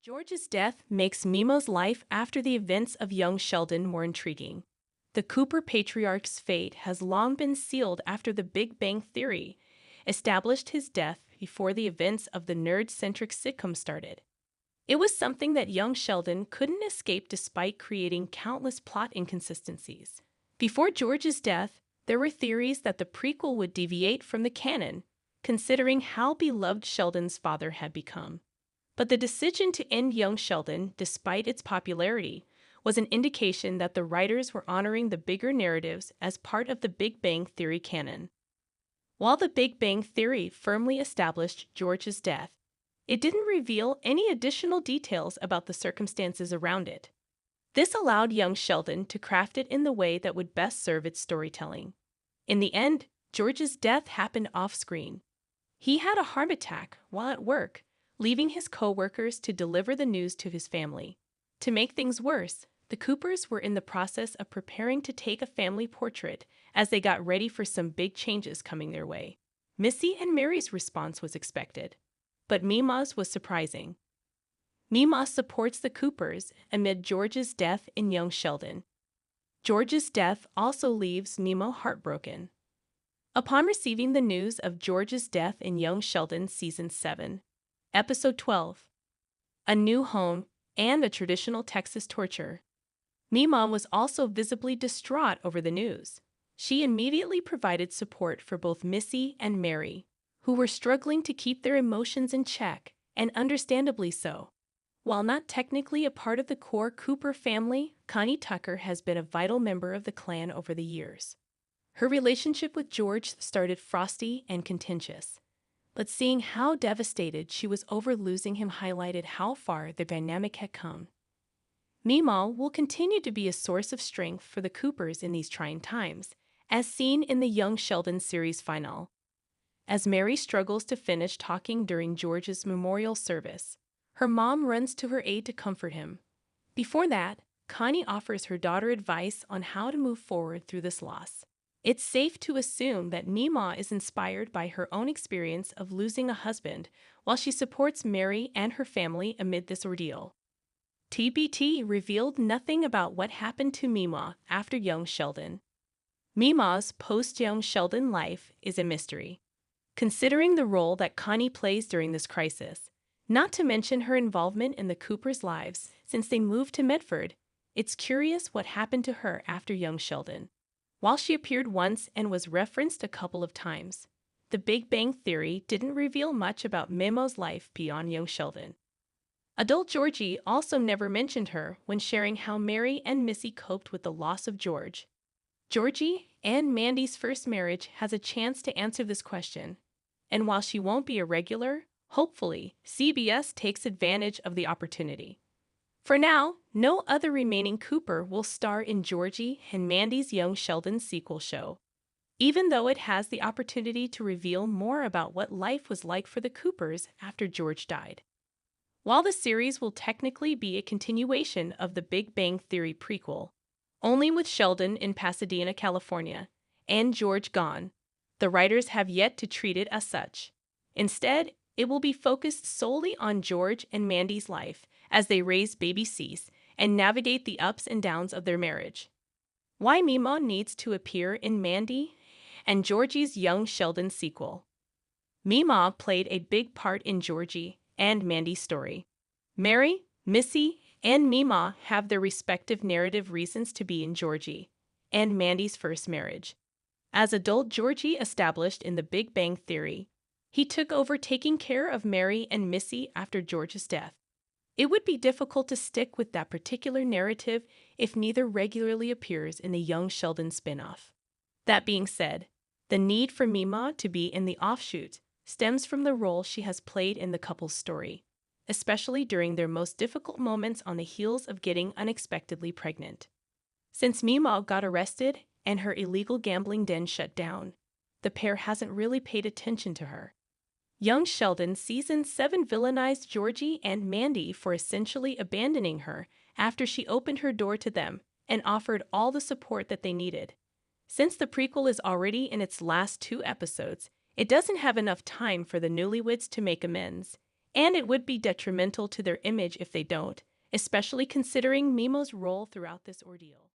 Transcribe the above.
George's death makes Meemaw's life after the events of young Sheldon more intriguing. The Cooper patriarch's fate has long been sealed after the Big Bang Theory established his death before the events of the nerd-centric sitcom started. It was something that young Sheldon couldn't escape despite creating countless plot inconsistencies. Before George's death, there were theories that the prequel would deviate from the canon, considering how beloved Sheldon's father had become. But the decision to end young Sheldon, despite its popularity, was an indication that the writers were honoring the bigger narratives as part of the Big Bang Theory canon. While the Big Bang Theory firmly established George's death, it didn't reveal any additional details about the circumstances around it. This allowed young Sheldon to craft it in the way that would best serve its storytelling. In the end, George's death happened off-screen. He had a heart attack while at work, leaving his co-workers to deliver the news to his family. To make things worse, the Coopers were in the process of preparing to take a family portrait as they got ready for some big changes coming their way. Missy and Mary's response was expected, but Meemaw's was surprising. Meemaw supports the Coopers amid George's death in young Sheldon. George's death also leaves Meemaw heartbroken. Upon receiving the news of George's death in young Sheldon Season 7, Episode 12, A New Home and a Traditional Texas Torture, Meemaw was also visibly distraught over the news. She immediately provided support for both Missy and Mary, who were struggling to keep their emotions in check, and understandably so. While not technically a part of the core Cooper family, Connie Tucker has been a vital member of the clan over the years. Her relationship with George started frosty and contentious, but seeing how devastated she was over losing him highlighted how far their dynamic had come. Meemaw will continue to be a source of strength for the Coopers in these trying times, as seen in the Young Sheldon series finale. As Mary struggles to finish talking during George's memorial service, her mom runs to her aid to comfort him. Before that, Connie offers her daughter advice on how to move forward through this loss. It's safe to assume that Meemaw is inspired by her own experience of losing a husband while she supports Mary and her family amid this ordeal. TBT revealed nothing about what happened to Meemaw after young Sheldon. Meemaw's post-young Sheldon life is a mystery, considering the role that Connie plays during this crisis, not to mention her involvement in the Coopers' lives since they moved to Medford. It's curious what happened to her after young Sheldon. While she appeared once and was referenced a couple of times, the Big Bang Theory didn't reveal much about Meemaw's life beyond young Sheldon. Adult Georgie also never mentioned her when sharing how Mary and Missy coped with the loss of George. Georgie and Mandy's first marriage has a chance to answer this question, and while she won't be a regular, hopefully, CBS takes advantage of the opportunity. For now, no other remaining Cooper will star in Georgie and Mandy's Young Sheldon sequel show, even though it has the opportunity to reveal more about what life was like for the Coopers after George died. While the series will technically be a continuation of the Big Bang Theory prequel, only with Sheldon in Pasadena, California, and George gone, the writers have yet to treat it as such. Instead, it will be focused solely on George and Mandy's life as they raise baby Cease and navigate the ups and downs of their marriage. Why Meemaw needs to appear in Mandy and Georgie's Young Sheldon sequel. Meemaw played a big part in Georgie and Mandy's story. Mary, Missy, and Meemaw have their respective narrative reasons to be in Georgie and Mandy's first marriage. As adult Georgie established in the Big Bang Theory, he took over taking care of Mary and Missy after George's death. It would be difficult to stick with that particular narrative if neither regularly appears in the Young Sheldon spinoff. That being said, the need for Meemaw to be in the offshoot stems from the role she has played in the couple's story, especially during their most difficult moments on the heels of getting unexpectedly pregnant. Since Meemaw got arrested and her illegal gambling den shut down, the pair hasn't really paid attention to her. Young Sheldon Season 7 villainized Georgie and Mandy for essentially abandoning her after she opened her door to them and offered all the support that they needed. Since the prequel is already in its last 2 episodes, it doesn't have enough time for the newlyweds to make amends, And it would be detrimental to their image if they don't, especially considering Meemaw's role throughout this ordeal.